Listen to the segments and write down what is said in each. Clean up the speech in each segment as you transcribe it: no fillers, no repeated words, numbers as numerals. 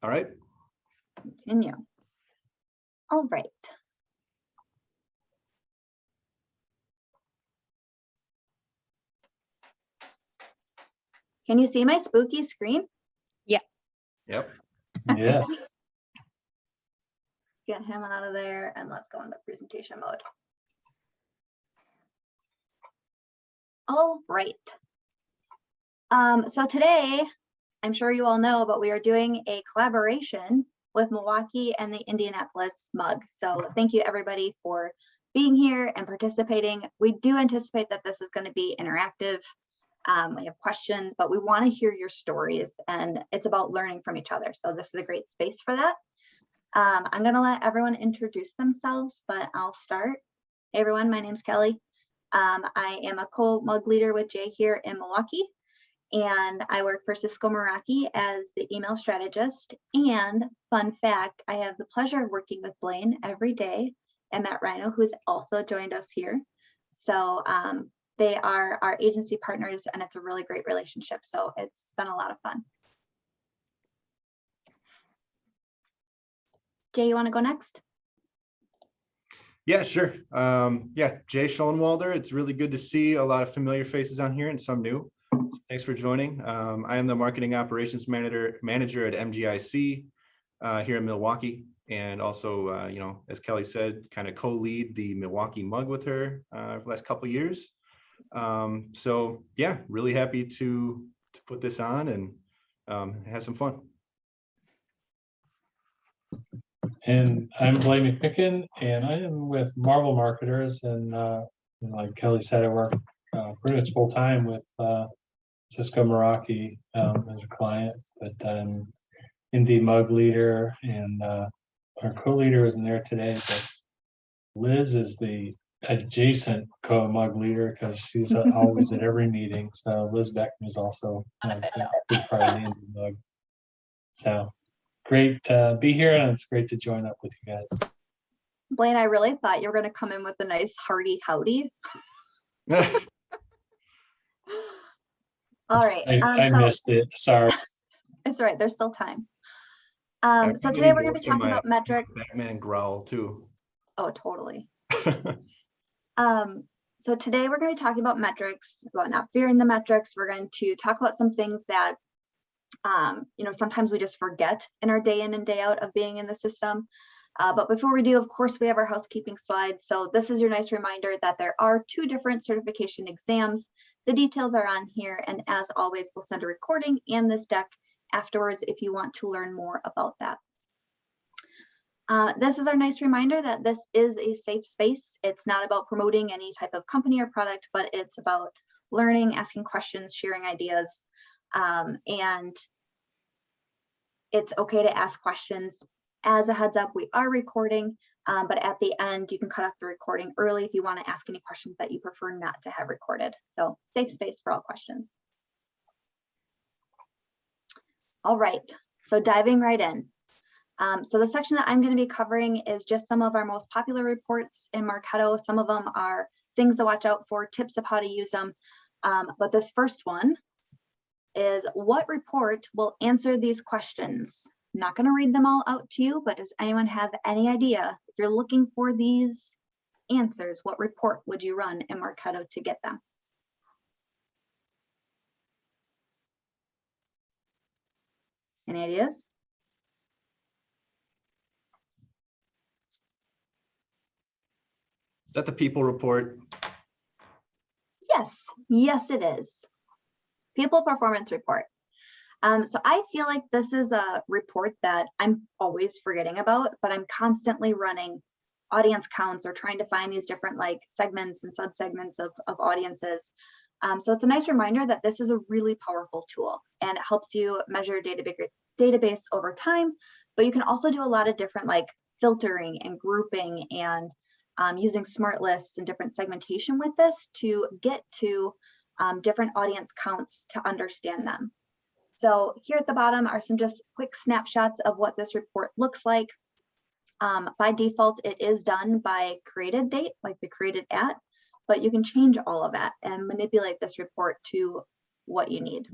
All right. Continue. All right. Can you see my spooky screen? Yep. Yes. Get him out of there and let's go into presentation mode. All right. So today, I'm sure you all know, but we are doing a collaboration with Milwaukee and the Indianapolis Mug. So thank you everybody for being here and participating. We do anticipate that this is going to be interactive. We have questions, but we want to hear your stories, and it's about learning from each other. So this is a great space for that. I'm going to let everyone introduce themselves, but I'll start. Hey everyone, my name's Kelly. I am a co-mug leader with Jay here in Milwaukee, and I work for Cisco Meraki as the email strategist. And fun fact, I have the pleasure of working with Blaine every day and Matt Rhino, who's also joined us here. So they are our agency partners, and it's a really great relationship. So it's been a lot of fun. Jay, you want to go next? Yeah, sure. Yeah, Jay Schoenwalder. It's really good to see a lot of familiar faces on here and some new. So thanks for joining. I am the marketing operations manager at MGIC here in Milwaukee, and also, you know, as Kelly said, kind of co-lead the Milwaukee Mug with her for the last couple of years. So yeah, really happy to put this on and have some fun. And I'm Blaine McMicken, and I am with Marvel Marketers. And like Kelly said, I work pretty much full time with Cisco Meraki as a client. But I'm Indie Mug leader, and our co-leader isn't there today. But Liz is the adjacent co-mug leader because she's always at every meeting. So Liz Beckman is also a big part of the Indie Mug. So great to be here, and it's great to join up with you guys. Blaine, I really thought you were going to come in with a nice hearty howdy. All right. I missed it. Sorry. It's all right. There's still time. I So really today we're going to work be in talking my about metrics. Batman growl too. Oh, totally. So today we're going to be talking about metrics, about not fearing the metrics. We're going to talk about some things that, you know, sometimes we just forget in our day in and day out of being in the system. But before we do, of course, we have our housekeeping slides. So this is your nice reminder that there are 2 different certification exams. The details are on here. And as always, we'll send a recording and this deck afterwards if you want to learn more about that. This is our nice reminder that this is a safe space. It's not about promoting any type of company or product, but it's about learning, asking questions, sharing ideas. And it's okay to ask questions. As a heads up, we are recording, but at the end, you can cut off the recording early if you want to ask any questions that you prefer not to have recorded. So safe space for all questions. All right, so diving right in. So the section that I'm going to be covering is just some of our most popular reports in Marketo. Some of them are things to watch out for, tips of how to use them. But this first one is, what report will answer these questions? I'm not going to read them all out to you, but does anyone have any idea, if you're looking for these answers, what report would you run in Marketo to get them? Any ideas? Is that the people report? Yes, it is. People performance report. So I feel like this is a report that I'm always forgetting about, but I'm constantly running audience counts or trying to find these different like segments and subsegments of audiences. So it's a nice reminder that this is a really powerful tool, and it helps you measure database over time, but you can also do a lot of different like filtering and grouping and using smart lists and different segmentation with this to get to different audience counts to understand them. So here at the bottom are some just quick snapshots of what this report looks like. By default, it is done by created date, like the created at, but you can change all of that and manipulate this report to what you need.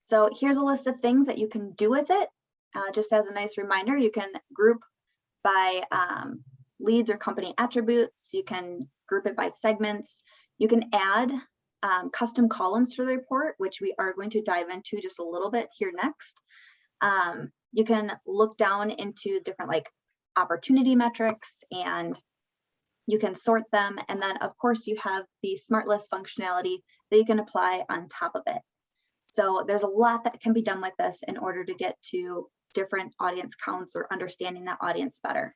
So here's a list of things that you can do with it. Just as a nice reminder, you can group by leads or company attributes. You can group it by segments. You can add custom columns for the report, which we are going to dive into just a little bit here next. You can look down into different like opportunity metrics, and you can sort them. And then of course you have the smart list functionality that you can apply on top of it. So there's a lot that can be done with this in order to get to different audience counts or understanding that audience better.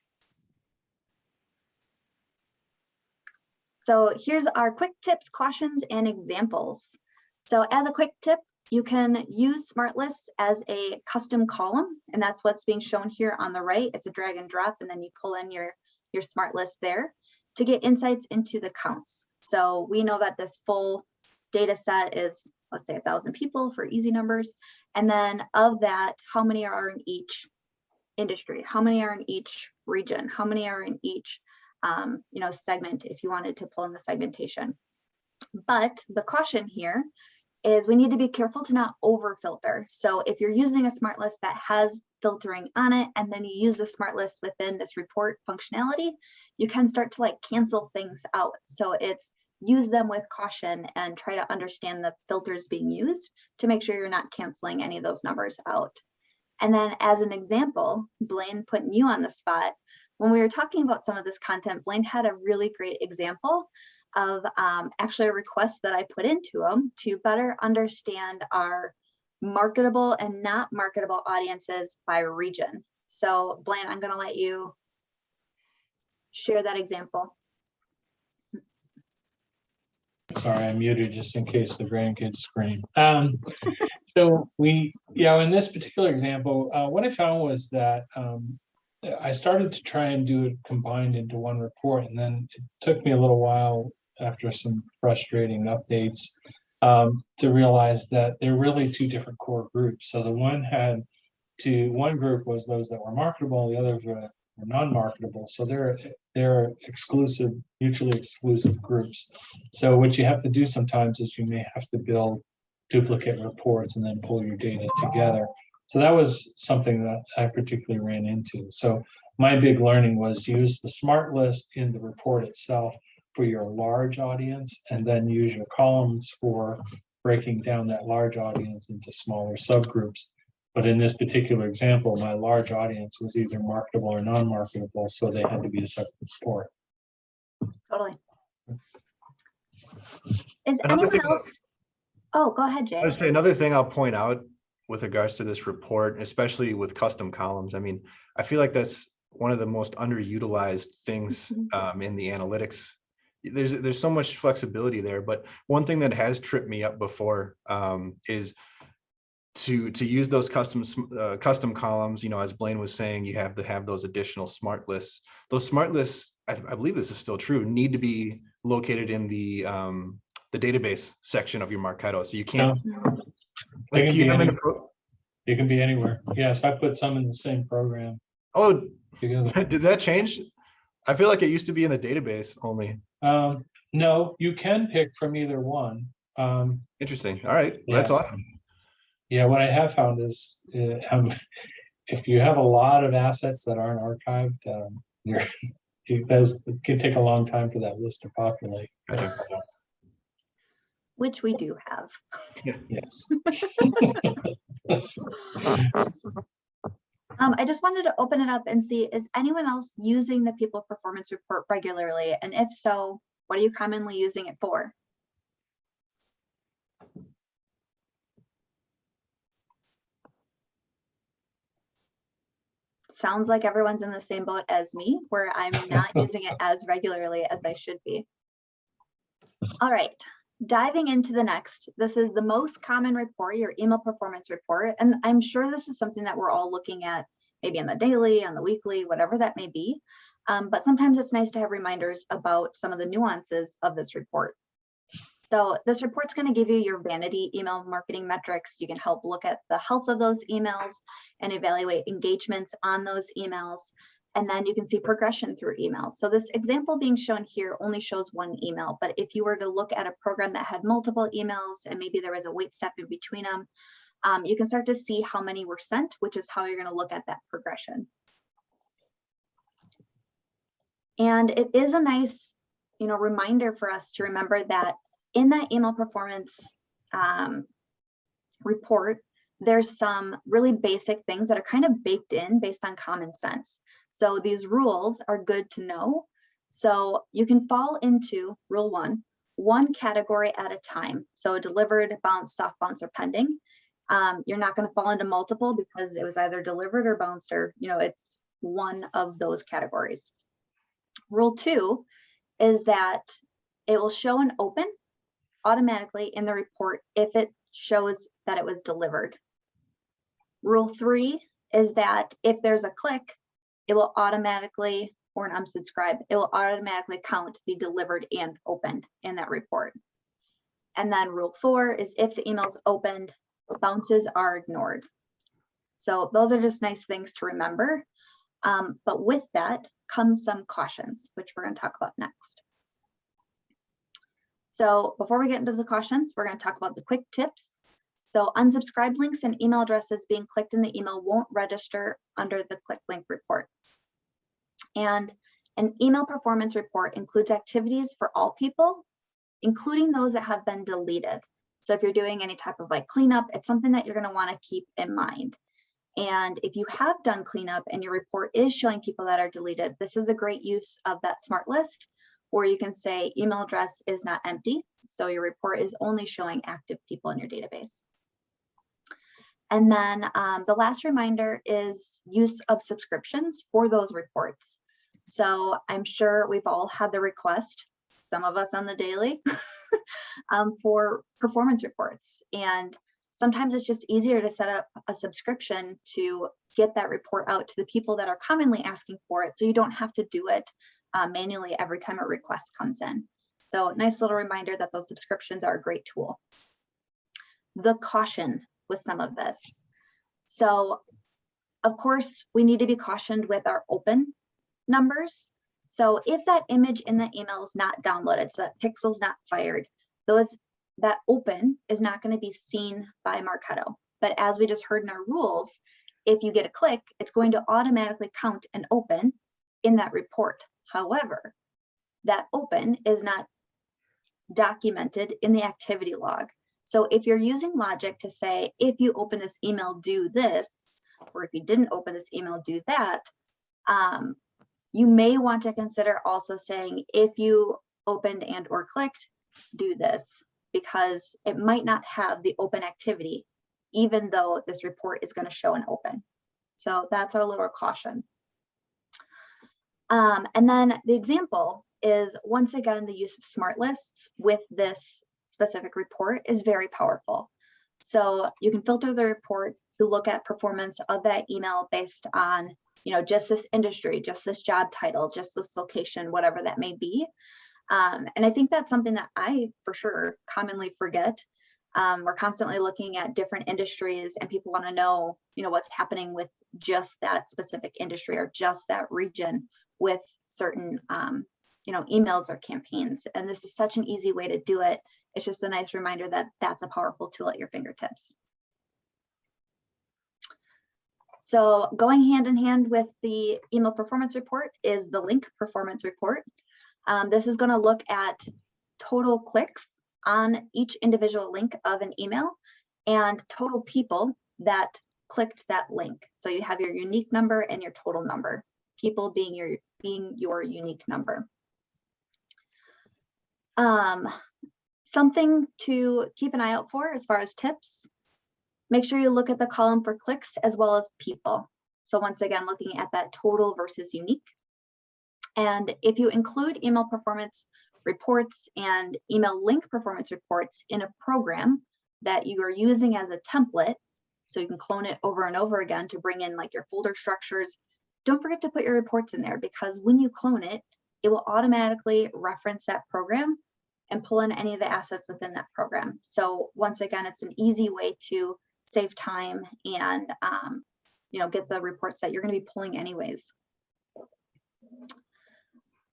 So here's our quick tips, cautions, and examples. So as a quick tip, you can use smart lists as a custom column, and that's what's being shown here on the right. It's a drag and drop, and then you pull in your smart list there to get insights into the counts. So we know that this full data set is, let's say, 1,000 people for easy numbers. And then of that, how many are in each industry? How many are in each region? How many are in each segment, if you wanted to pull in the segmentation? But the caution here is we need to be careful to not over filter. So if you're using a smart list that has filtering on it, and then you use the smart list within this report functionality, you can start to like cancel things out. So it's use them with caution and try to understand the filters being used to make sure you're not canceling any of those numbers out. And then as an example, Blaine, putting you on the spot, when we were talking about some of this content, Blaine had a really great example of actually a request that I put into him to better understand our marketable and not marketable audiences by region. So Blaine, I'm going to let you share that example. Sorry, I'm muted just in case the grandkids scream. So in this particular example, what I found was that I started to try and do it combined into one report, and then it took me a little while after some frustrating updates to realize that they're really two different core groups. So the one group was those that were marketable, the others were non-marketable. So they're exclusive, mutually exclusive groups. So what you have to do sometimes is you may have to build duplicate reports and then pull your data together. So that was something that I particularly ran into. So my big learning was use the smart list in the report itself for your large audience, and then use your columns for breaking down that large audience into smaller subgroups. But in this particular example, my large audience was either marketable or non-marketable, so they had to be a separate report. Totally. Is anyone else? Oh, go ahead, Jay. I would say another thing I'll point out with regards to this report, especially with custom columns. I mean, I feel like that's one of the most underutilized things in the analytics. There's so much flexibility there, but one thing that has tripped me up before is to use those custom columns. You know, as Blaine was saying, you have to have those additional smart lists. Those smart lists, I believe this is still true, need to be located in the database section of your Marketo. So you can't. They can be anywhere. Yes, I put some in the same program. Oh, together. Did that change? I feel like it used to be in the database only. No, you can pick from either one. Interesting. All right, yeah. That's awesome. Yeah, what I have found is if you have a lot of assets that aren't archived, it can take a long time for that list to populate. Gotcha. Which we do have. Yes. I just wanted to open it up and see, is anyone else using the People Performance Report regularly? And if so, what are you commonly using it for? Sounds like everyone's in the same boat as me, where I'm not using it as regularly as I should be. All right. Diving into the next, this is the most common report, your email performance report. And I'm sure this is something that we're all looking at, maybe on the daily, on the weekly, whatever that may be. But sometimes it's nice to have reminders about some of the nuances of this report. So this report's going to give you your vanity email marketing metrics. You can help look at the health of those emails and evaluate engagements on those emails. And then you can see progression through emails. So this example being shown here only shows one email, but if you were to look at a program that had multiple emails and maybe there was a wait step in between them, you can start to see how many were sent, which is how you're going to look at that progression. And it is a nice, reminder for us to remember that in that email performance report, there's some really basic things that are kind of baked in based on common sense. So these rules are good to know. So you can fall into rule one category at a time. So delivered, bounced, soft bounce, or pending. You're not going to fall into multiple because it was either delivered or bounced, or it's one of those categories. Rule 2 is that it will show an open automatically in the report if it shows that it was delivered. Rule 3 is that if there's a click, it will automatically, or an unsubscribe, it will automatically count the delivered and opened in that report. And then rule 4 is if the email is opened, bounces are ignored. So those are just nice things to remember. But with that comes some cautions, which we're going to talk about next. So before we get into the cautions, we're going to talk about the quick tips. So unsubscribed links and email addresses being clicked in the email won't register under the click link report. And an email performance report includes activities for all people, including those that have been deleted. So if you're doing any type of cleanup, it's something that you're going to want to keep in mind. And if you have done cleanup and your report is showing people that are deleted, this is a great use of that smart list, where you can say email address is not empty. So your report is only showing active people in your database. And then the last reminder is use of subscriptions for those reports. So I'm sure we've all had the request, some of us on the daily, for performance reports. And sometimes it's just easier to set up a subscription to get that report out to the people that are commonly asking for it, so you don't have to do it manually every time a request comes in. So nice little reminder that those subscriptions are a great tool. The caution with some of this. So of course, we need to be cautioned with our open numbers. So if that image in the email is not downloaded, so that pixel's not fired, that open is not going to be seen by Marketo. But as we just heard in our rules, if you get a click, it's going to automatically count an open in that report. However, that open is not documented in the activity log. So if you're using logic to say, if you open this email, do this, or if you didn't open this email, do that, you may want to consider also saying, if you opened and or clicked, do this, because it might not have the open activity, even though this report is going to show an open. So that's our little caution. And then the example is, once again, the use of smart lists with this specific report is very powerful. So you can filter the report to look at performance of that email based on, just this industry, just this job title, just this location, whatever that may be. And I think that's something that I, for sure, commonly forget. We're constantly looking at different industries, and people want to know, what's happening with just that specific industry or just that region with certain, emails or campaigns. And this is such an easy way to do it. It's just a nice reminder that that's a powerful tool at your fingertips. So going hand in hand with the email performance report is the link performance report. This is going to look at total clicks on each individual link of an email and total people that clicked that link. So you have your unique number and your total number, people being your unique number. Something to keep an eye out for as far as tips, make sure you look at the column for clicks as well as people. So once again, looking at that total versus unique. And if you include email performance reports and email link performance reports in a program that you are using as a template, so you can clone it over and over again to bring in your folder structures, don't forget to put your reports in there, because when you clone it, it will automatically reference that program and pull in any of the assets within that program. So once again, it's an easy way to save time and get the reports that you're going to be pulling anyways.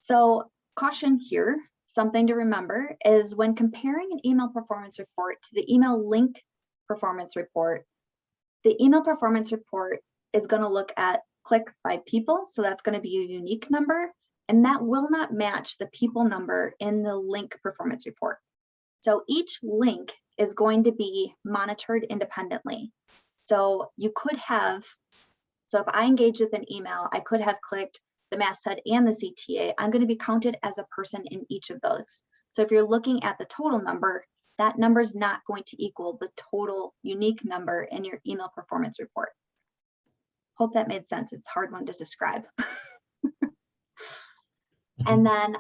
So caution here, something to remember is when comparing an email performance report to the email link performance report, The email performance report is going to look at click by people. So that's going to be a unique number, and that will not match the people number in the link performance report. So each link is going to be monitored independently. So you could have, so if I engage with an email, I could have clicked the masthead and the CTA. I'm going to be counted as a person in each of those. So if you're looking at the total number, that number is not going to equal the total unique number in your email performance report. Hope that made sense. It's a hard one to describe. And then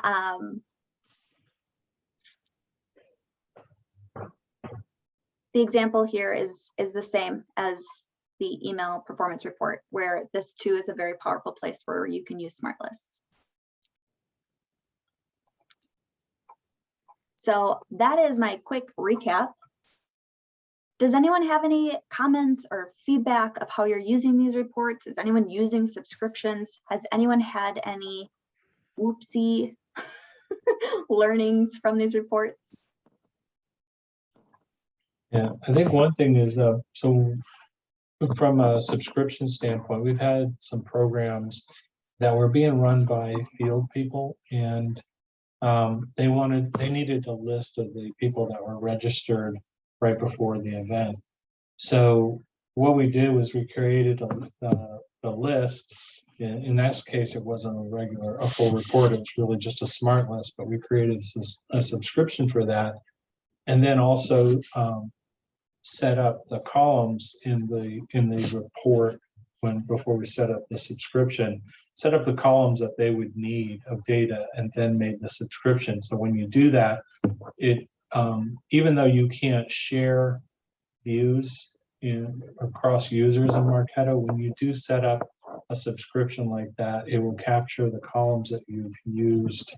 the example here is the same as the email performance report, where this too is a very powerful place where you can use smart lists. So that is my quick recap. Does anyone have any comments or feedback of how you're using these reports? Is anyone using subscriptions? Has anyone had any whoopsie learnings from these reports? Yeah, I think one thing is, so from a subscription standpoint, we've had some programs that were being run by field people, and they needed a list of the people that were registered right before the event. So what we did was we created a list. In that case, it wasn't a full report. It was really just a smart list, but we created a subscription for that. And then also set up the columns in the report before we set up the subscription, set up the columns that they would need of data, and then made the subscription. So when you do that, it even though you can't share views across users in Marketo, when you do set up a subscription like that, it will capture the columns that you've used,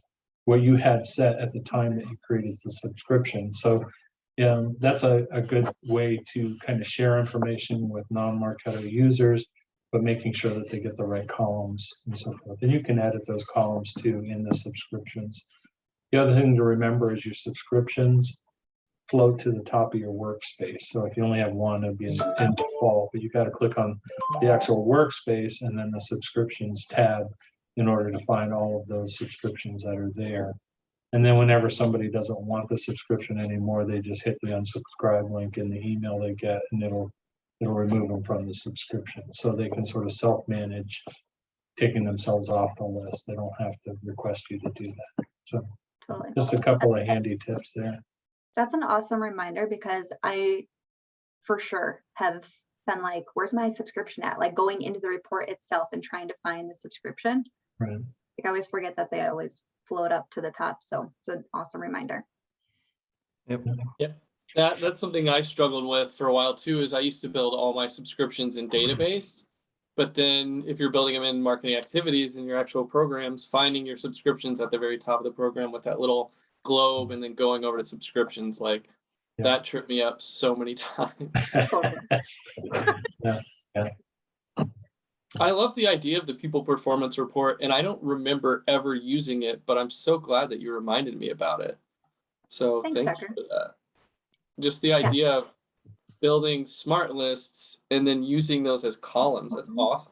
what you had set at the time that you created the subscription. So that's a good way to kind of share information with non-Marketo users, but making sure that they get the right columns and so forth. And you can edit those columns too in the subscriptions. The other thing to remember is your subscriptions float to the top of your workspace. So if you only have one, it'd be in default, but you've got to click on the actual workspace and then the subscriptions tab in order to find all of those subscriptions that are there. And then whenever somebody doesn't want the subscription anymore, they just hit the unsubscribe link in the email they get, and it'll remove them from the subscription. So they can sort of self-manage taking themselves off the list. They don't have to request you to do that. So Totally. just a couple of handy tips there. That's an awesome reminder, because I for sure have been like, where's my subscription at? Like going into the report itself and trying to find the subscription. Right. Like I always forget that they always float up to the top. So it's an awesome reminder. Yep. Yep. That's something I struggled with for a while too, is I used to build all my subscriptions in database, but then if you're building them in marketing activities in your actual programs, finding your subscriptions at the very top of the program with that little globe and then going over to subscriptions, like that tripped me up so many times. Yeah. I love the idea of the people performance report, and I don't remember ever using it, but I'm so glad that you reminded me about it. So Thanks, thank Tucker. you for that. Just the idea of building smart lists and then using those as columns. That's awesome.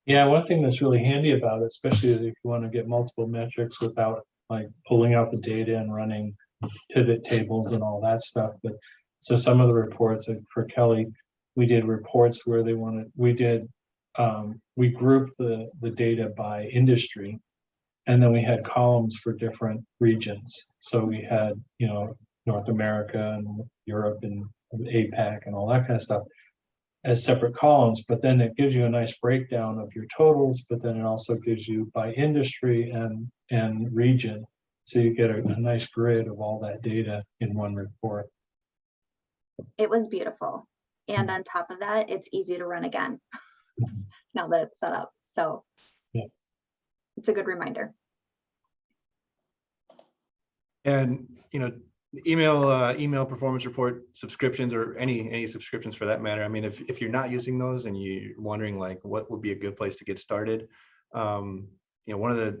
Yeah, one thing that's really handy about it, especially if you want to get multiple metrics without like pulling out the data and running pivot tables and all that stuff. But so some of the reports, like for Kelly, we did reports where we grouped the data by industry, and then we had columns for different regions. So we had, North America and Europe and APAC and all that kind of stuff as separate columns, but then it gives you a nice breakdown of your totals, but then it also gives you by industry and region. So you get a nice grid of all that data in one report. It was beautiful. And on top of that, it's easy to run again now that it's set up. So it's a good reminder. And, email performance report subscriptions, or any subscriptions for that matter. I mean, if you're not using those and you're wondering like what would be a good place to get started, probably one of the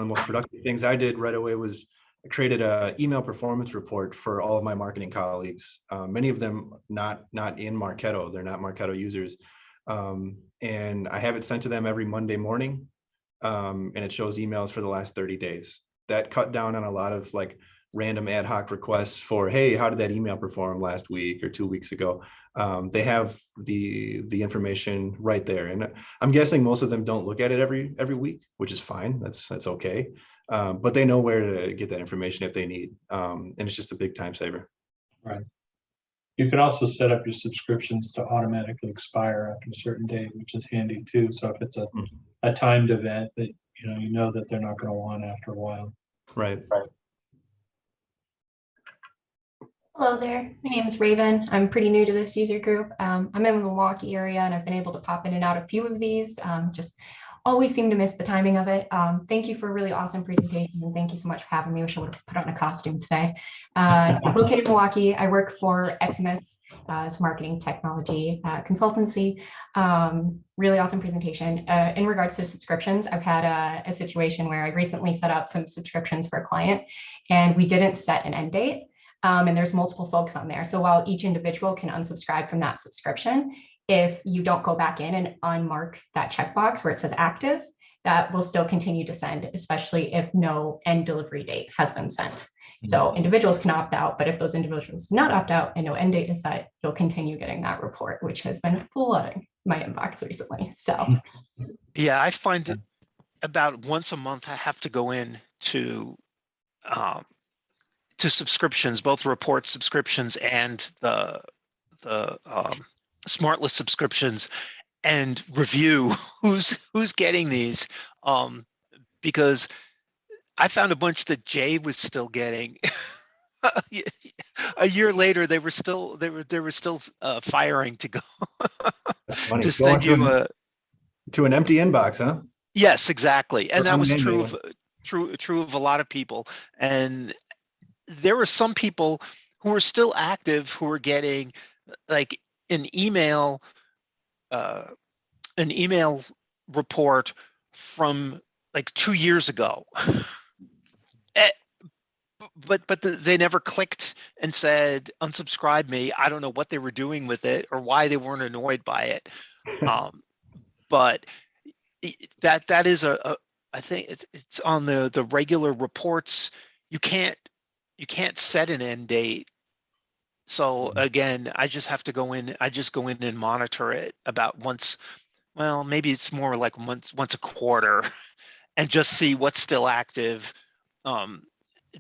most productive things I did right away was created a email performance report for all of my marketing colleagues. Many of them not in Marketo, they're not Marketo users. And I have it sent to them every Monday morning. And it shows emails for the last 30 days. That cut down on a lot of like random ad hoc requests for, hey, how did that email perform last week or 2 weeks ago? They have the information right there. And I'm guessing most of them don't look at it every week, which is fine. That's okay. But they know where to get that information if they need. And it's just a big time saver. Right. You can also set up your subscriptions to automatically expire after a certain date, which is handy too. So if it's a timed event that you know that they're not going to want after a while. Right. Hello there, my name is Raven. I'm pretty new to this user group. I'm in the Milwaukee area and I've been able to pop in and out a few of these. Just always seem to miss the timing of it. Thank you for a really awesome presentation and thank you so much for having me. I wish I would have put on a costume today. I'm located in Milwaukee. I work for Xmas as marketing technology consultancy. Really awesome presentation. In regards to subscriptions, I've had a situation where I recently set up some subscriptions for a client and we didn't set an end date. And there's multiple folks on there. So while each individual can unsubscribe from that subscription, if you don't go back in and unmark that checkbox where it says active, that will still continue to send, especially if no end delivery date has been sent. So individuals can opt out, but if those individuals do not opt out and no end date is set, you'll continue getting that report, which has been flooding my inbox recently. So yeah, I find it about once a month I have to go in to subscriptions, both report subscriptions and the smart list subscriptions, and review who's getting these, because I found a bunch that Jay was still getting. A year later, they were still firing to go to send you to an empty inbox, huh? Yes, exactly, and Or that was unmanual. true of a lot of people. And there were some people who were still active who were getting like an email report from like 2 years ago. But they never clicked and said unsubscribe me. I don't know what they were doing with it or why they weren't annoyed by it. But that is I think it's on the regular reports. You can't set an end date. So again, I just have to go in. I just go in and monitor it about once. Well, maybe it's more like once a quarter, and just see what's still active.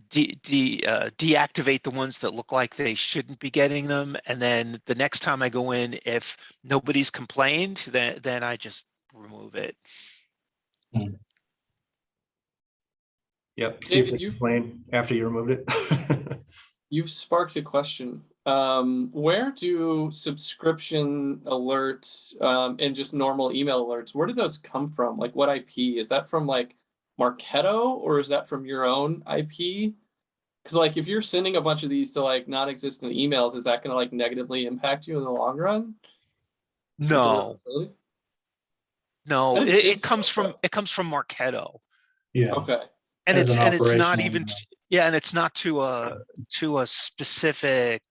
Deactivate the ones that look like they shouldn't be getting them, and then the next time I go in, if nobody's complained, then I just remove it. Yep. See if they David, complain after you removed it. You've sparked a question. Where do subscription alerts and just normal email alerts, where do those come from? Like what IP? Is that from like Marketo or is that from your own IP? Because like if you're sending a bunch of these to like non-existent emails, is that going to like negatively impact you in the long run? No, Really? no, I didn't think it comes so. from Marketo. Yeah. Okay. And As an it's not operational even, email. yeah, and it's not to a specific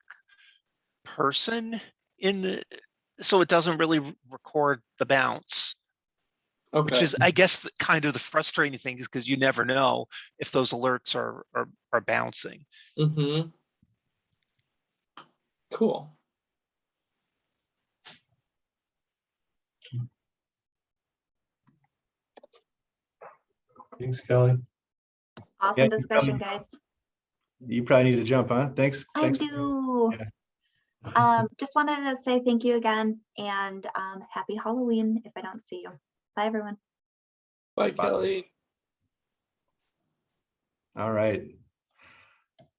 person in the, so it doesn't really record the bounce, which Okay. is, I guess, kind of the frustrating thing, is because you never know if those alerts are bouncing. Mm-hmm. Cool. Thanks, Kelly. Awesome Yeah, discussion, guys. You probably need to jump, huh? Thanks. I Thanks. do. Just wanted to say thank you again and happy Halloween if I don't see you. Bye, everyone. Bye, Bye. Kelly. All right.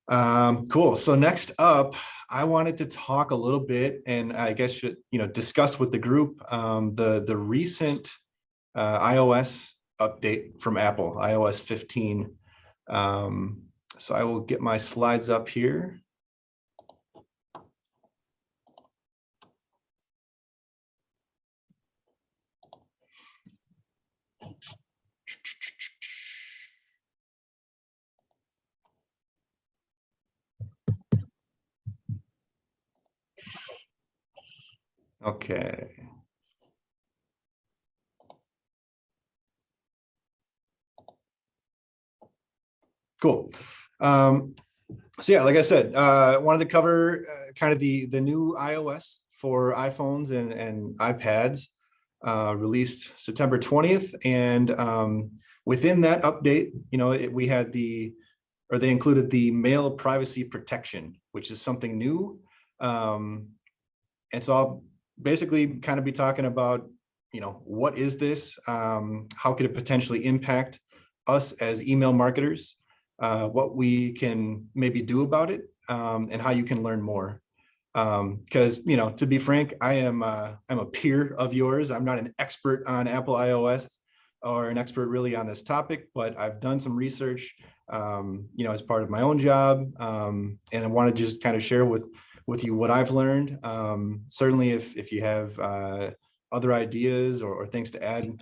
Cool. So next up, I wanted to talk a little bit, and I guess should discuss with the group the recent iOS update from Apple, iOS 15. So I will get my slides up here. Okay. Cool. So yeah, like I said, wanted to cover kind of the new iOS for iPhones and iPads, released September 20th. And within that update, we had they included the mail privacy protection, which is something new. And so I'll basically kind of be talking about, what is this? How could it potentially impact us as email marketers? What we can maybe do about it, and how you can learn more. Because, to be frank, I'm a peer of yours. I'm not an expert on Apple iOS or an expert really on this topic, but I've done some research, as part of my own job. And I want to just kind of share with you what I've learned. Certainly if you have other ideas or things to add,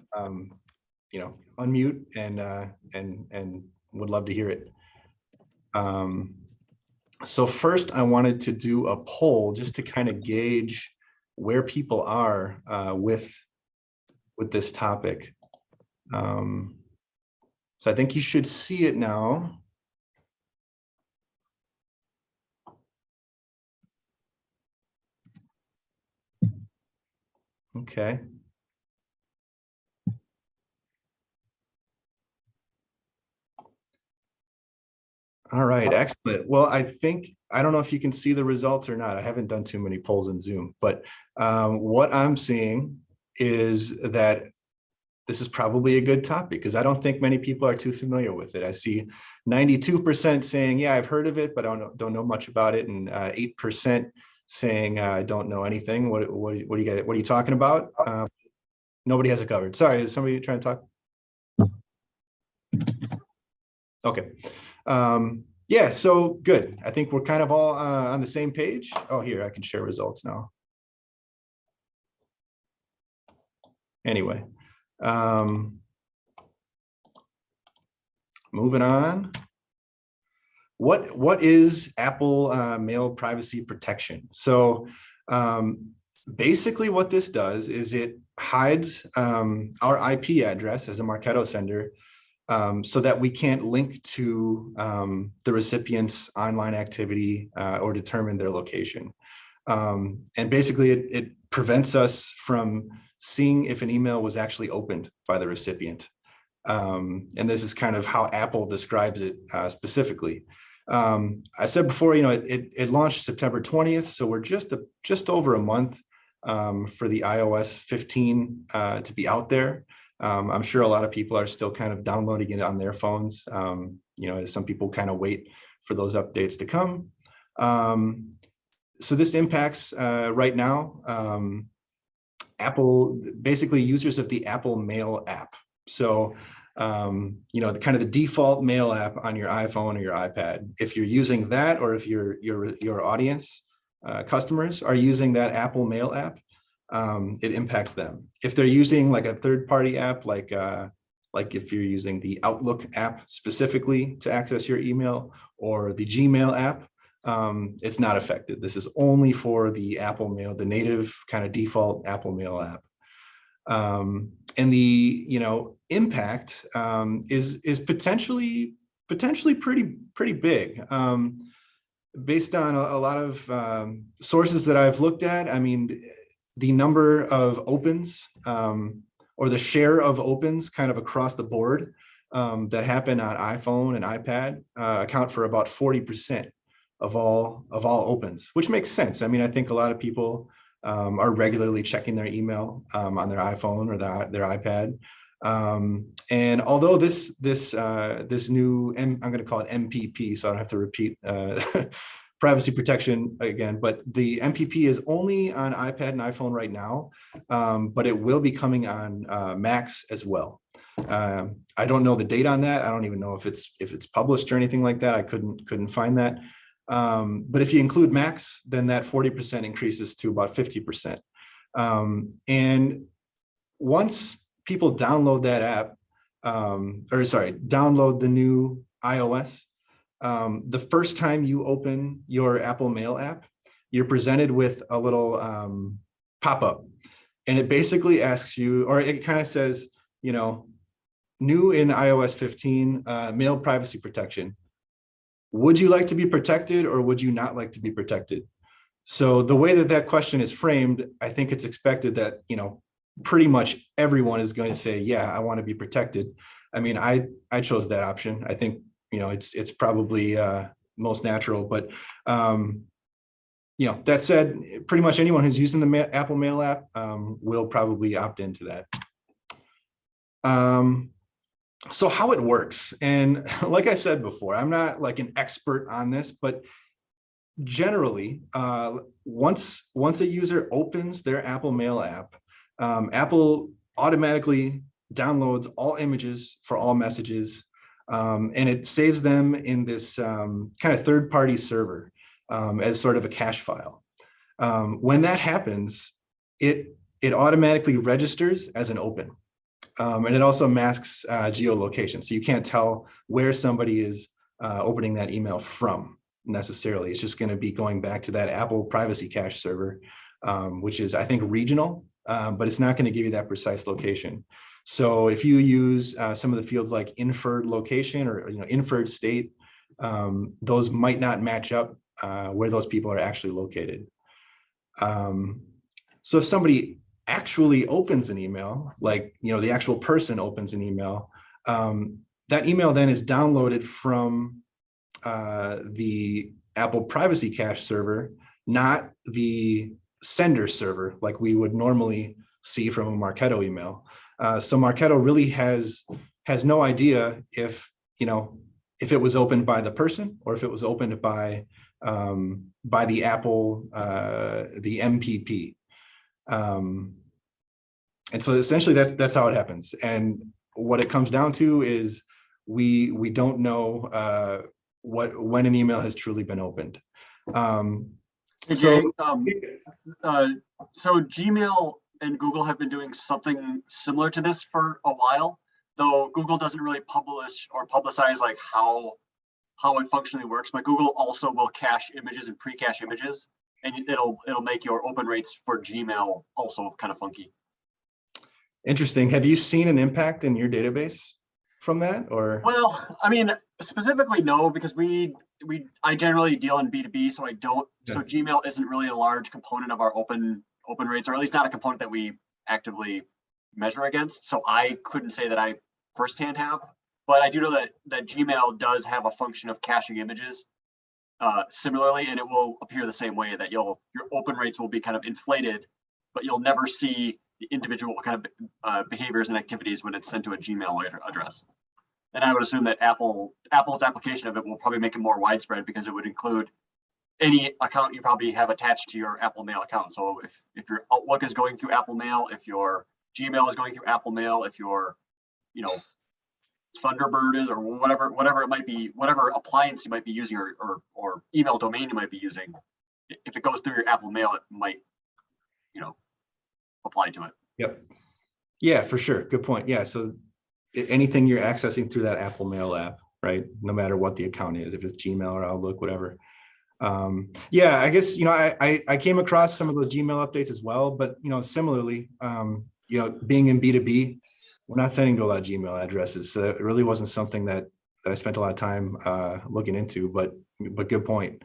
unmute and would love to hear it. So first I wanted to do a poll just to kind of gauge where people are with this topic. So I think you should see it now. Okay. All right, excellent. Well, I don't know if you can see the results or not. I haven't done too many polls in Zoom, but what I'm seeing is that this is probably a good topic because I don't think many people are too familiar with it. I see 92% saying, yeah, I've heard of it, but I don't know much about it. And 8% saying, I don't know anything. What do you guys, what are you talking about? Nobody has it covered. Sorry, is somebody trying to talk? Okay. Yeah, so good. I think we're kind of all on the same page. Oh, here, I can share results now. Anyway, moving on. What is Apple mail privacy protection? So basically what this does is it hides our IP address as a Marketo sender, so that we can't link to the recipient's online activity or determine their location. And basically it prevents us from seeing if an email was actually opened by the recipient. And this is kind of how Apple describes it specifically. I said before, it launched September 20th, so we're just over a month for the iOS 15 to be out there. I'm sure a lot of people are still kind of downloading it on their phones, as some people kind of wait for those updates to come. So this impacts right now, Apple, basically users of the Apple Mail app. So, the kind of the default mail app on your iPhone or your iPad, if you're using that, or if your audience customers are using that Apple Mail app, it impacts them. If they're using like a third-party app, like if you're using the Outlook app specifically to access your email, or the Gmail app, it's not affected. This is only for the Apple Mail, the native kind of default Apple Mail app. And the impact is potentially pretty big. Based on a lot of sources that I've looked at, I mean, the number of opens or the share of opens kind of across the board that happen on iPhone and iPad account for about 40% of all opens, which makes sense. I mean, I think a lot of people are regularly checking their email on their iPhone or their iPad. And although this new, I'm going to call it MPP, so I don't have to repeat privacy protection again, but the MPP is only on iPad and iPhone right now, but it will be coming on Macs as well. I don't know the date on that. I don't even know if it's published or anything like that. I couldn't find that. But if you include Macs, then that 40% increases to about 50%. And once people download that app, download the new iOS, the first time you open your Apple Mail app, you're presented with a little pop-up, and it basically asks you, or it kind of says, you know, new in iOS 15, mail privacy protection. Would you like to be protected, or would you not like to be protected? So the way that that question is framed, I think it's expected that, you know, pretty much everyone is going to say, yeah, I want to be protected. I mean, I chose that option. I think, you know, it's probably most natural, but you know, that said, pretty much anyone who's using the Apple Mail app will probably opt into that. So how it works, and like I said before, I'm not like an expert on this, but generally, once a user opens their Apple Mail app, Apple automatically downloads all images for all messages, and it saves them in this kind of third-party server as sort of a cache file. When that happens, it automatically registers as an open. And it also masks geolocation. So you can't tell where somebody is opening that email from necessarily. It's just going to be going back to that Apple privacy cache server, which is, I think, regional, but it's not going to give you that precise location. So if you use some of the fields like inferred location or, you know, inferred state, those might not match up where those people are actually located. So if somebody actually opens an email, like, you know, the actual person opens an email, that email then is downloaded from the Apple privacy cache server, not the sender server like we would normally see from a Marketo email. So Marketo really has no idea if, you know, if it was opened by the person or if it was opened by the Apple, the MPP. And so essentially that's how it happens. And what it comes down to is we don't know when an email has truly been opened. Hey, Jay, so Gmail and Google have been doing something similar to this for a while, though Google doesn't really publish or publicize like how it functionally works, but Google also will cache images and pre-cache images, and it'll make your open rates for Gmail also kind of funky. Interesting. Have you seen an impact in your database from that, or? Well, I mean, specifically no, because I generally deal in B2B, so I don't. Yeah. So Gmail isn't really a large component of our open rates, or at least not a component that we actively measure against. So I couldn't say that I firsthand have, but I do know that Gmail does have a function of caching images similarly, and it will appear the same way, that your open rates will be kind of inflated, but you'll never see the individual kind of behaviors and activities when it's sent to a Gmail address. And I would assume that Apple's application of it will probably make it more widespread, because it would include any account you probably have attached to your Apple Mail account. So if your Outlook is going through Apple Mail, if your Gmail is going through Apple Mail, if your, you know, Thunderbird is, or whatever it might be, whatever appliance you might be using, or email domain you might be using, if it goes through your Apple Mail, it might, you know, apply to it. Yep. Yeah, for sure. Good point. Yeah. So anything you're accessing through that Apple Mail app, right? No matter what the account is, if it's Gmail or Outlook, whatever. Yeah, I guess, you know, I came across some of those Gmail updates as well, but, you know, similarly, you know, being in B2B, we're not sending to a lot of Gmail addresses. So it really wasn't something that I spent a lot of time looking into, but good point.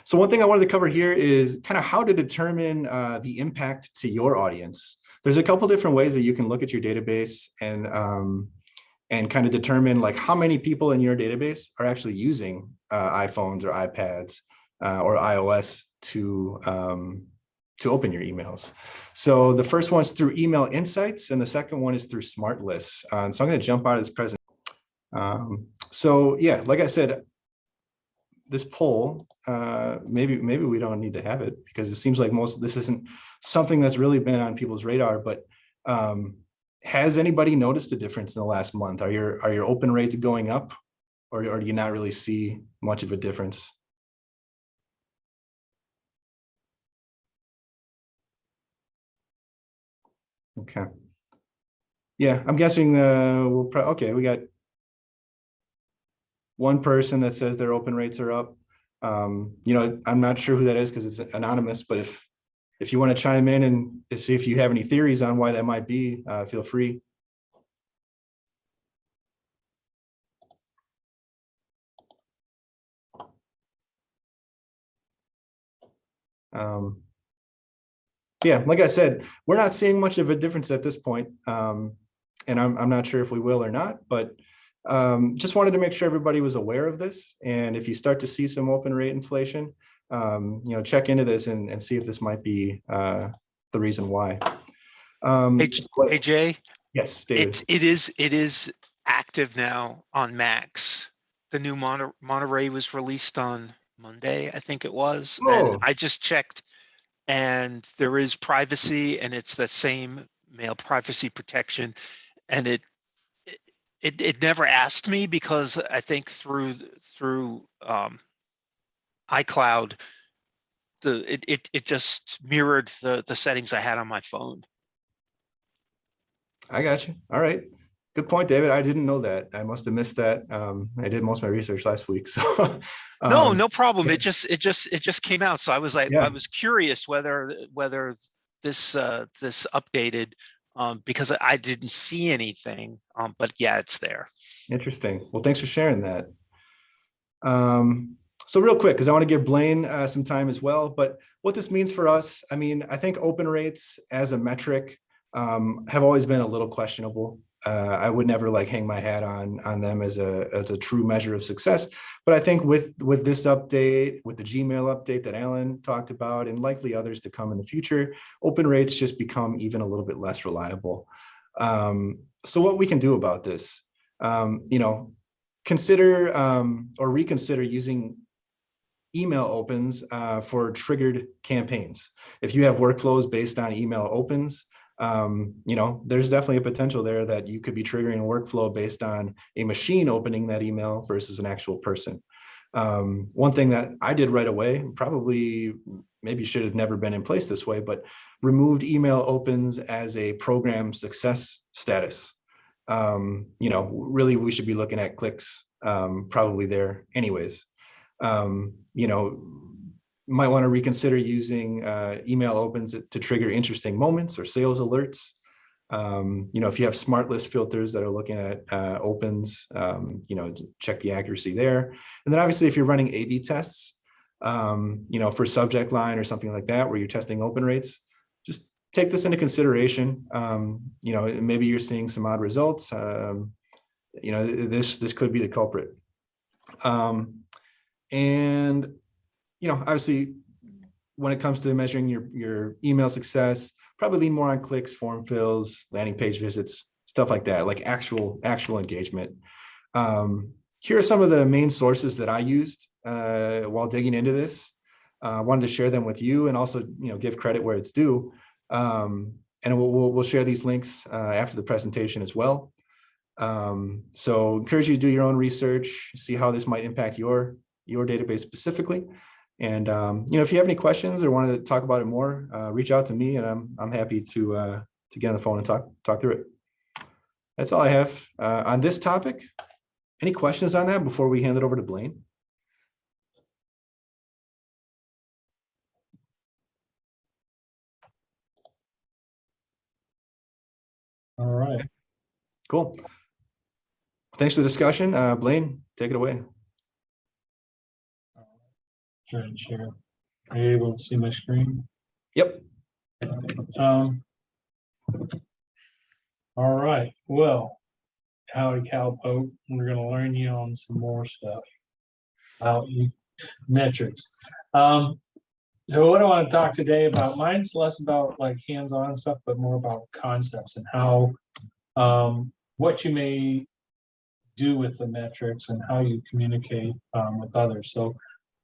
So one thing I wanted to cover here is kind of how to determine the impact to your audience. There's a couple different ways that you can look at your database and kind of determine like how many people in your database are actually using iPhones or iPads or iOS to open your emails. So the first one's through Email Insights, and the second one is through Smart Lists. So I'm going to jump out of this present. So yeah, like I said, this poll, maybe we don't need to have it, because it seems like this isn't something that's really been on people's radar, but has anybody noticed a difference in the last month? Are your open rates going up, or do you not really see much of a difference? Okay. Yeah, I'm guessing okay, we got one person that says their open rates are up. You know, I'm not sure who that is because it's anonymous, but if you want to chime in and see if you have any theories on why that might be, feel free. Yeah, like I said, we're not seeing much of a difference at this point. And I'm not sure if we will or not, but just wanted to make sure everybody was aware of this. And if you start to see some open rate inflation, you know, check into this and see if this might be the reason why. Hey, Jay, Yes, David. it is active now on Macs. The new Monterey was released on Monday, I think it was, and Oh, I just checked, and there is privacy, and it's the same mail privacy protection, and it never asked me because I think through iCloud, it just mirrored the settings I had on my phone. I got you. All right. Good point, David. I didn't know that. I must have missed that. I did most of my research last week. So No problem. yeah. It just came out. So I was like, Yeah. I was curious whether this updated, because I didn't see anything. But yeah, it's there. Interesting. Well, thanks for sharing that. So real quick, because I want to give Blaine some time as well, but what this means for us, I mean, I think open rates as a metric have always been a little questionable. I would never like hang my hat on them as a true measure of success. But I think with this update, with the Gmail update that Alan talked about, and likely others to come in the future, open rates just become even a little bit less reliable. So what we can do about this, you know, consider or reconsider using email opens for triggered campaigns. If you have workflows based on email opens, you know, there's definitely a potential there that you could be triggering a workflow based on a machine opening that email versus an actual person. One thing that I did right away, probably maybe should have never been in place this way, but removed email opens as a program success status. You know, really we should be looking at clicks probably there anyways. You know, might want to reconsider using email opens to trigger interesting moments or sales alerts. You know, if you have smart list filters that are looking at opens, you know, check the accuracy there. And then obviously if you're running A/B tests, you know, for subject line or something like that, where you're testing open rates, just take this into consideration. You know, maybe you're seeing some odd results. You know, this could be the culprit. And you know, obviously, when it comes to measuring your email success, probably lean more on clicks, form fills, landing page visits, stuff like that, like actual engagement. Here are some of the main sources that I used while digging into this. I wanted to share them with you and also, you know, give credit where it's due. And we'll share these links after the presentation as well. So encourage you to do your own research, see how this might impact your database specifically. And you know, if you have any questions or want to talk about it more, reach out to me, and I'm happy to get on the phone and talk through it. That's all I have on this topic. Any questions on that before we hand it over to Blaine? All right. Cool. Thanks for the discussion. Blaine, take it away. Sure, and share. Are you able to see my screen? Yep. All right. Well, howdy cowpoke. We're going to learn you on some more stuff about metrics. So what I want to talk today about, mine's less about like hands-on stuff, but more about concepts and how what you may do with the metrics and how you communicate with others. So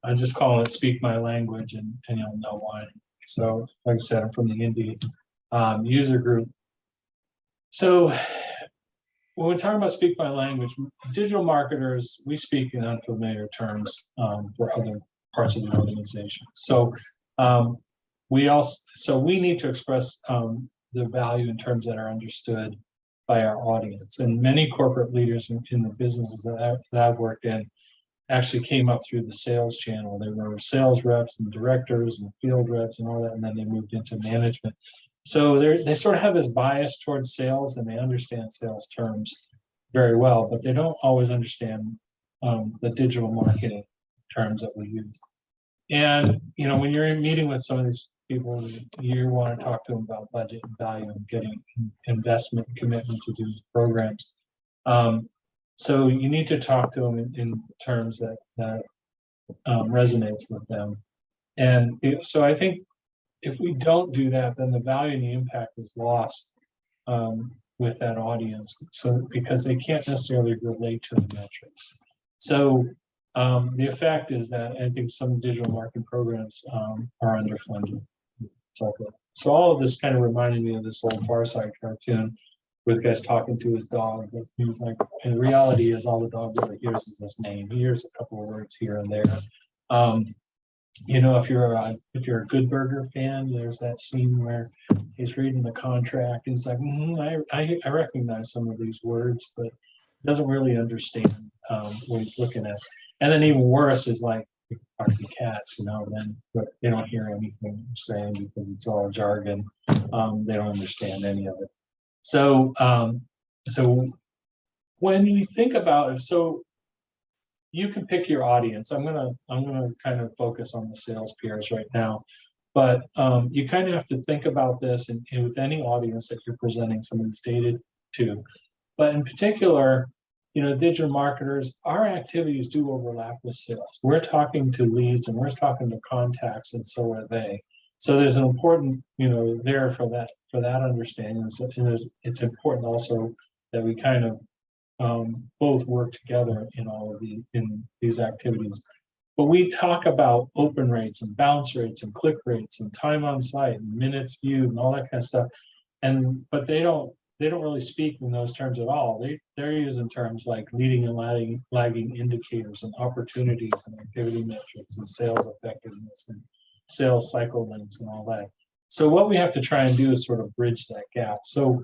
I'm just calling it speak my language, and you'll know why. So like I said, I'm from the indie user group. So when we're talking about speak my language, digital marketers, we speak in unfamiliar terms for other parts of the organization. So we need to express the value in terms that are understood by our audience. And many corporate leaders in the businesses that I've worked in actually came up through the sales channel. They were sales reps and directors and field reps and all that, and then they moved into management. So they sort of have this bias towards sales, and they understand sales terms very well, but they don't always understand the digital marketing terms that we use. And when you're in meeting with some of these people, you want to talk to them about budget and value and getting investment commitment to do programs. So you need to talk to them in terms that resonates with them. And so I think if we don't do that, then the value and the impact is lost with that audience. So because they can't necessarily relate to the metrics. So the effect is that I think some digital marketing programs are underfunded. So all of this kind of reminded me of this old Far Side cartoon with the guy's talking to his dog. But he was like, and the reality is all the dog really hears is his name. He hears a couple of words here and there. If you're a Good Burger fan, there's that scene where he's reading the contract and he's like, I recognize some of these words, but doesn't really understand what he's looking at. And then even worse is like the cats, then but they don't hear anything you're saying because it's all jargon. They don't understand any of it. So when you think about it, so you can pick your audience. I'm gonna kind of focus on the sales peers right now, but you kind of have to think about this and with any audience that you're presenting some of this data to. But in particular, digital marketers, our activities do overlap with sales. We're talking to leads and we're talking to contacts, and so are they. So there's an important, there for that understanding. So, and it's important also that we kind of both work together in these activities. But we talk about open rates and bounce rates and click rates and time on site and minutes viewed and all that kind of stuff. But they don't really speak in those terms at all. They're using terms like leading and lagging indicators and opportunities and activity metrics and sales effectiveness and sales cycle lengths and all that. So what we have to try and do is sort of bridge that gap. So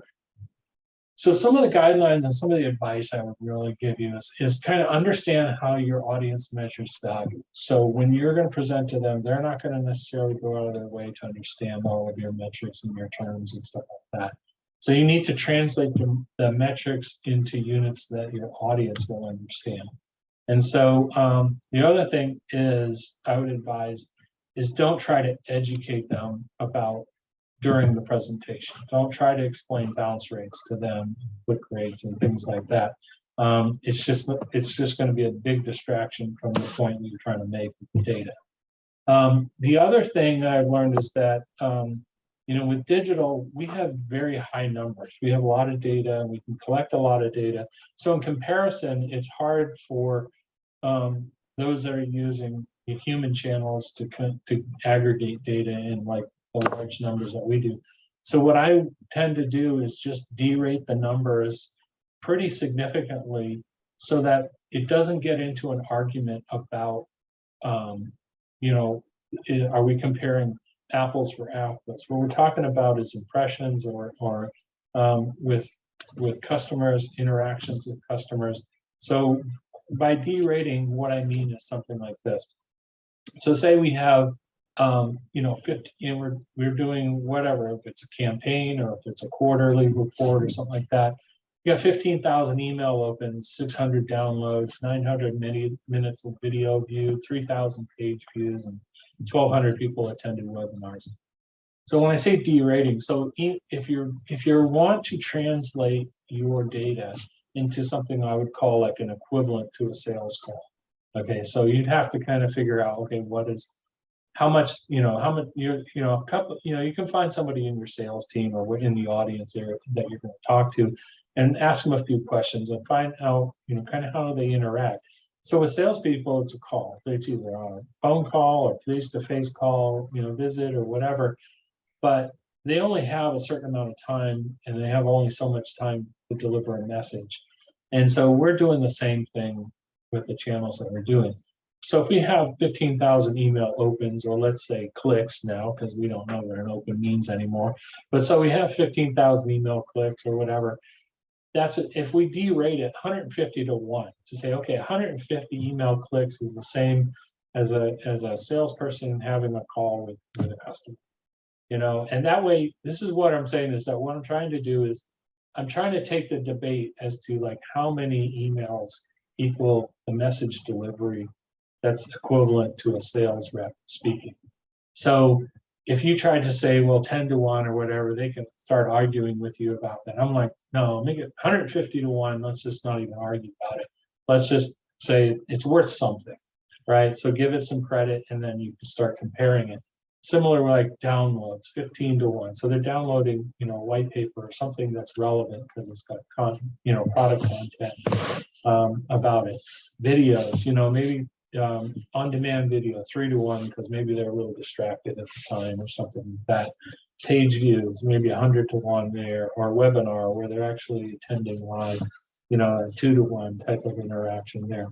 some of the guidelines and some of the advice I would really give you is kind of understand how your audience measures value. So when you're going to present to them, they're not going to necessarily go out of their way to understand all of your metrics and your terms and stuff like that. So you need to translate the metrics into units that your audience will understand. And so the other thing is I would advise is don't try to educate them about during the presentation. Don't try to explain bounce rates to them, click rates and things like that. It's just going to be a big distraction from the point that you're trying to make with the data. The other thing I've learned is that with digital, we have very high numbers. We have a lot of data and we can collect a lot of data. So in comparison, it's hard for those that are using human channels to aggregate data in like the large numbers that we do. So what I tend to do is just derate the numbers pretty significantly so that it doesn't get into an argument about, are we comparing apples for apples? What we're talking about is impressions or with customers, interactions with customers. So by derating, what I mean is something like this. So say we have 50, we're doing whatever, if it's a campaign or if it's a quarterly report or something like that. You got 15,000 email opens, 600 downloads, 900 minutes of video viewed, 3,000 page views, and 1,200 people attended webinars. So when I say derating, so if you want to translate your data into something I would call like an equivalent to a sales call. Okay, so you'd have to kind of figure out, okay, how much, you can find somebody in your sales team or in the audience there that you're going to talk to and ask them a few questions and find out, kind of how they interact. So with salespeople, it's a call. It's either a phone call or face-to-face call, visit or whatever, but they only have a certain amount of time and they have only so much time to deliver a message. And so we're doing the same thing with the channels that we're doing. So if we have 15,000 email opens, or let's say clicks now, because we don't know what an open means anymore, but so we have 15,000 email clicks or whatever, that's if we derate it 150 to 1 to say, okay, 150 email clicks is the same as a salesperson having a call with a customer. You know, and that way, this is what I'm saying is that what I'm trying to do is I'm trying to take the debate as to like how many emails equal the message delivery that's equivalent to a sales rep speaking. So if you try to say, well, 10 to 1 or whatever, they can start arguing with you about that. I'm like, no, make it 150 to 1. Let's just not even argue about it. Let's just say it's worth something, right? So give it some credit and then you can start comparing it. Similar like downloads, 15 to 1. So they're downloading, you know, a white paper or something that's relevant because it's got content, you know, product content about it. Videos, you know, maybe on-demand video, 3 to 1 because maybe they're a little distracted at the time or something like that. Page views, maybe 100 to 1 there, or webinar where they're actually attending live, you know, a 2 to 1 type of interaction there.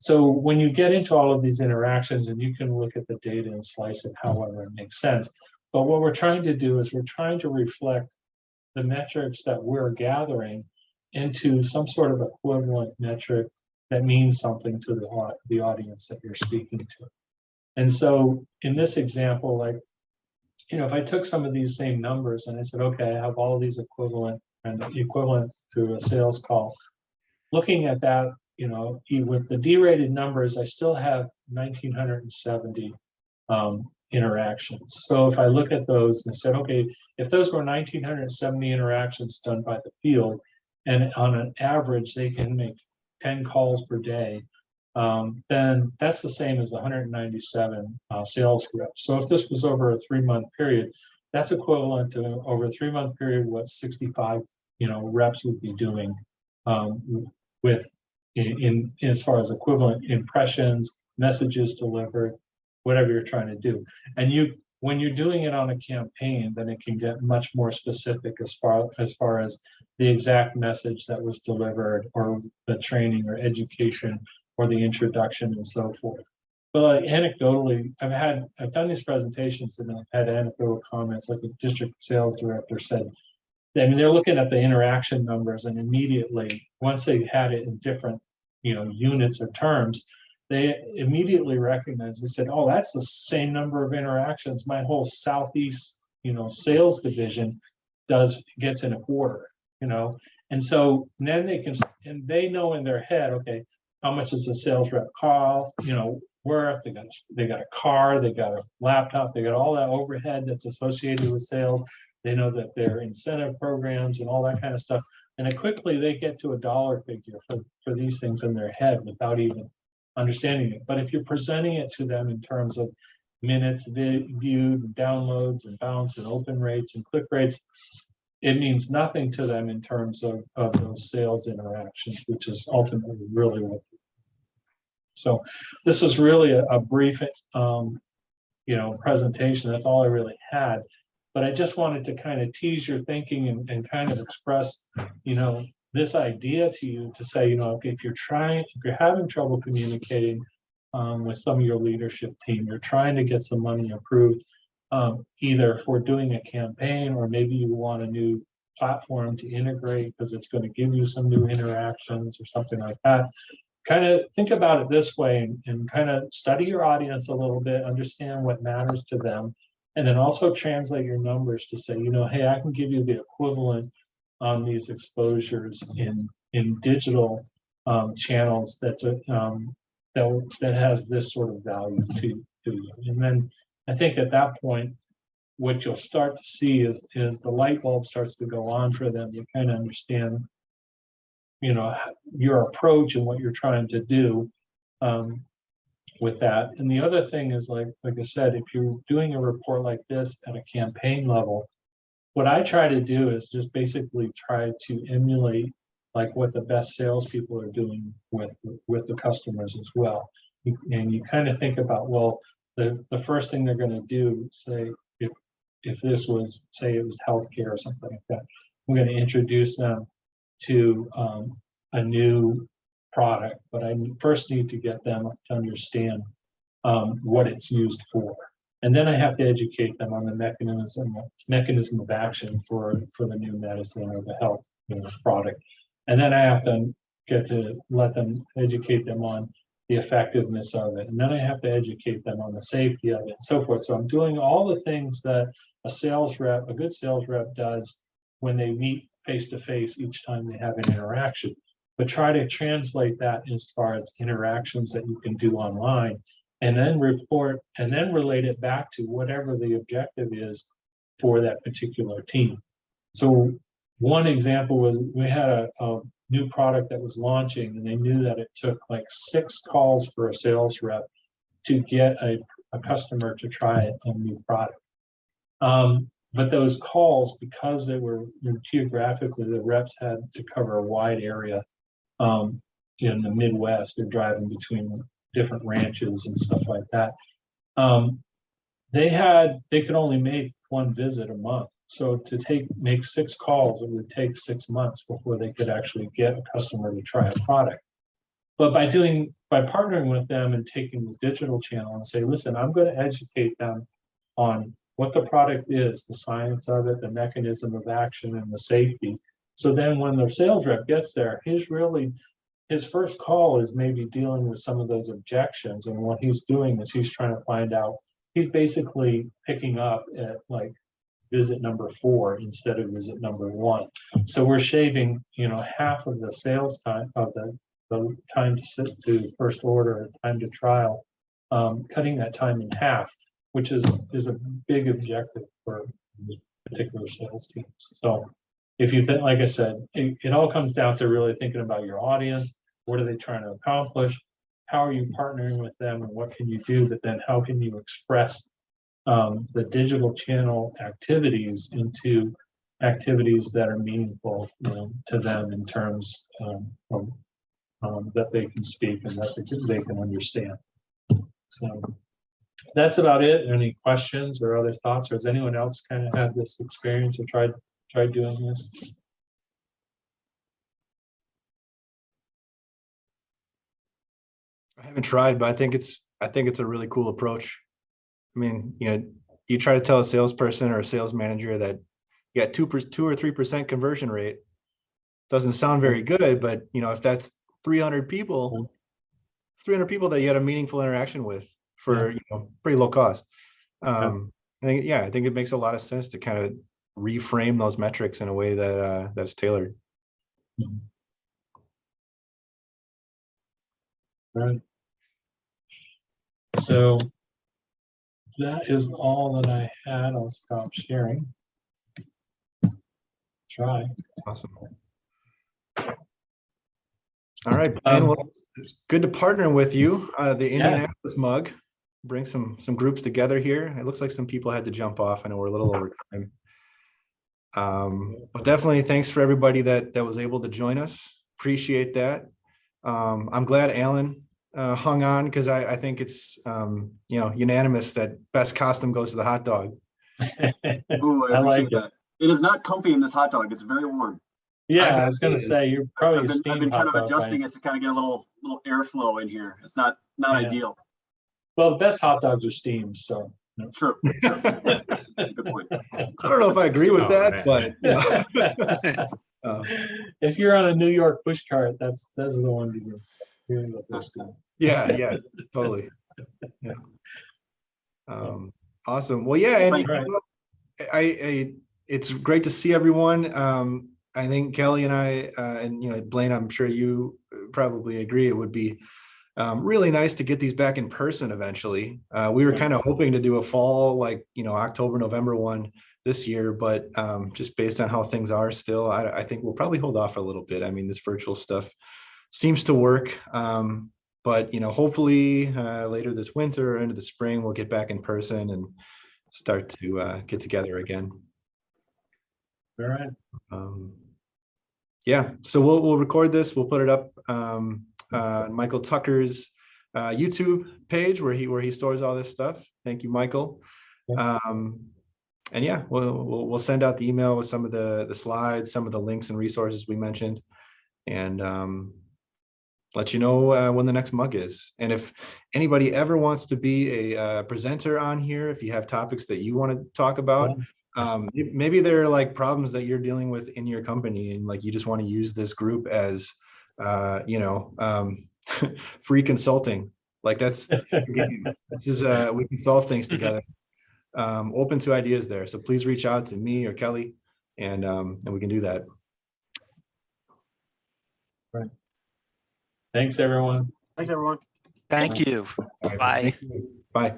So when you get into all of these interactions, and you can look at the data and slice it however it makes sense, but what we're trying to do is we're trying to reflect the metrics that we're gathering into some sort of equivalent metric that means something to the audience that you're speaking to. And so in this example, like, you know, if I took some of these same numbers and I said, okay, I have all of these equivalent and equivalent to a sales call, looking at that, you know, with the derated numbers, I still have 1,970 interactions. So if I look at those and said, okay, if those were 1,970 interactions done by the field, and on an average, they can make 10 calls per day, then that's the same as 197 sales reps. So if this was over a 3-month period, that's equivalent to over a 3-month period what 65, you know, reps would be doing with in as far as equivalent impressions, messages delivered, whatever you're trying to do. And when you're doing it on a campaign, then it can get much more specific as far as the exact message that was delivered, or the training or education or the introduction and so forth. But like anecdotally, I've done these presentations and I've had anecdotal comments, like a district sales director said, I mean, they're looking at the interaction numbers, and immediately, once they had it in different, you know, units or terms, they immediately recognized, they said, oh, that's the same number of interactions my whole Southeast, you know, sales division gets in a quarter, you know. And so then they know in their head, okay, how much does a sales rep cost, you know, worth, they got a car, they got a laptop, they got all that overhead that's associated with sales. They know that there are incentive programs and all that kind of stuff. And then quickly they get to a dollar figure for these things in their head without even understanding it. But if you're presenting it to them in terms of minutes viewed, and downloads and bounce and open rates and click rates, it means nothing to them in terms of those sales interactions, which is ultimately really what. So this was really a brief, you know, presentation. That's all I really had. But I just wanted to kind of tease your thinking and kind of express, you know, this idea to you to say, you know, if you're having trouble communicating with some of your leadership team, you're trying to get some money approved, either for doing a campaign, or maybe you want a new platform to integrate because it's going to give you some new interactions or something like that. Kind of think about it this way and kind of study your audience a little bit, understand what matters to them, and then also translate your numbers to say, you know, hey, I can give you the equivalent on these exposures in digital channels that has this sort of value to you. And then I think at that point, what you'll start to see is the light bulb starts to go on for them. You kind of understand, you know, your approach and what you're trying to do with that. And the other thing is, like I said, if you're doing a report like this at a campaign level, what I try to do is just basically try to emulate like what the best salespeople are doing with the customers as well. And you kind of think about, well, the first thing they're going to do, say, if this was, say it was healthcare or something like that, I'm going to introduce them to a new product, but I first need to get them to understand what it's used for. And then I have to educate them on the mechanism of action for the new medicine or the health, you know, product. And then I have to get to let them, educate them on the effectiveness of it. And then I have to educate them on the safety of it and so forth. So I'm doing all the things that a good sales rep does when they meet face to face each time they have an interaction. But try to translate that as far as interactions that you can do online, and then report and then relate it back to whatever the objective is for that particular team. So one example was we had a new product that was launching, and they knew that it took like 6 calls for a sales rep to get a customer to try a new product. But those calls, because they were geographically, the reps had to cover a wide area in the Midwest. They're driving between different ranches and stuff like that. They could only make 1 visit a month. So to make 6 calls, it would take 6 months before they could actually get a customer to try a product. But by partnering with them and taking the digital channel and say, listen, I'm going to educate them on what the product is, the science of it, the mechanism of action, and the safety. So then when the sales rep gets there, his first call is maybe dealing with some of those objections. And what he's doing is he's trying to find out, he's basically picking up at like visit number 4 instead of visit number 1. So we're shaving, half of the sales time of the time to first order, time to trial, cutting that time in half, which is a big objective for particular sales teams. So if you think, like I said, it all comes down to really thinking about your audience. What are they trying to accomplish? How are you partnering with them, and what can you do? But then how can you express the digital channel activities into activities that are meaningful to them in terms of that they can speak and that they can understand. So that's about it. Any questions or other thoughts? Or has anyone else kind of had this experience or tried doing this? I haven't tried, but I think it's a really cool approach. I mean, you try to tell a salesperson or a sales manager that you got 2 or 3% conversion rate. Doesn't sound very good, but if that's 300 people that you had a meaningful interaction with for pretty low cost. I think it makes a lot of sense to kind of reframe those metrics in a way that that's tailored. Right. So that is all that I had. I'll stop sharing. Try. Awesome. All right, Brian, well, it's good to partner with you. The Indianapolis mug, bring some groups together here. It looks like some people had to jump off. I know we're a little over time. But definitely thanks for everybody that was able to join us. Appreciate that. I'm glad Alan hung on, because I think it's unanimous that best costume goes to the hot dog. Ooh, I I like appreciate that. It is not comfy in this hot dog. It's very warm. Yeah, I was going to say you're probably I've been kind of adjusting it to kind of get a little airflow in here. It's not ideal. Well, the best hot dogs are steamed, so. True. Good point. I don't know if I agree with that, but if you're on a New York push cart, that's the one to do. Yeah, totally. Yeah. Awesome. Well, yeah, and it's great to see everyone. I think Kelly and I, and Blaine, I'm sure you probably agree, it would be really nice to get these back in person eventually. We were kind of hoping to do a fall, October, November one this year, but just based on how things are still, I think we'll probably hold off a little bit. I mean, this virtual stuff seems to work, but hopefully later this winter or into the spring, we'll get back in person and start to get together again. All right. Yeah, so we'll record this. We'll put it up Michael Tucker's YouTube page where he stores all this stuff. Thank you, Michael. And yeah, we'll send out the email with some of the slides, some of the links and resources we mentioned, and let you know when the next mug is. And if anybody ever wants to be a presenter on here, if you have topics that you want to talk about, Maybe there are like problems that you're dealing with in your company and like you just want to use this group as free consulting. Like this is we can solve things together. Open to ideas there. So please reach out to me or Kelly and we can do that. Thanks, everyone. Thanks, everyone. Thank you. All right, Bye. thank you. Bye.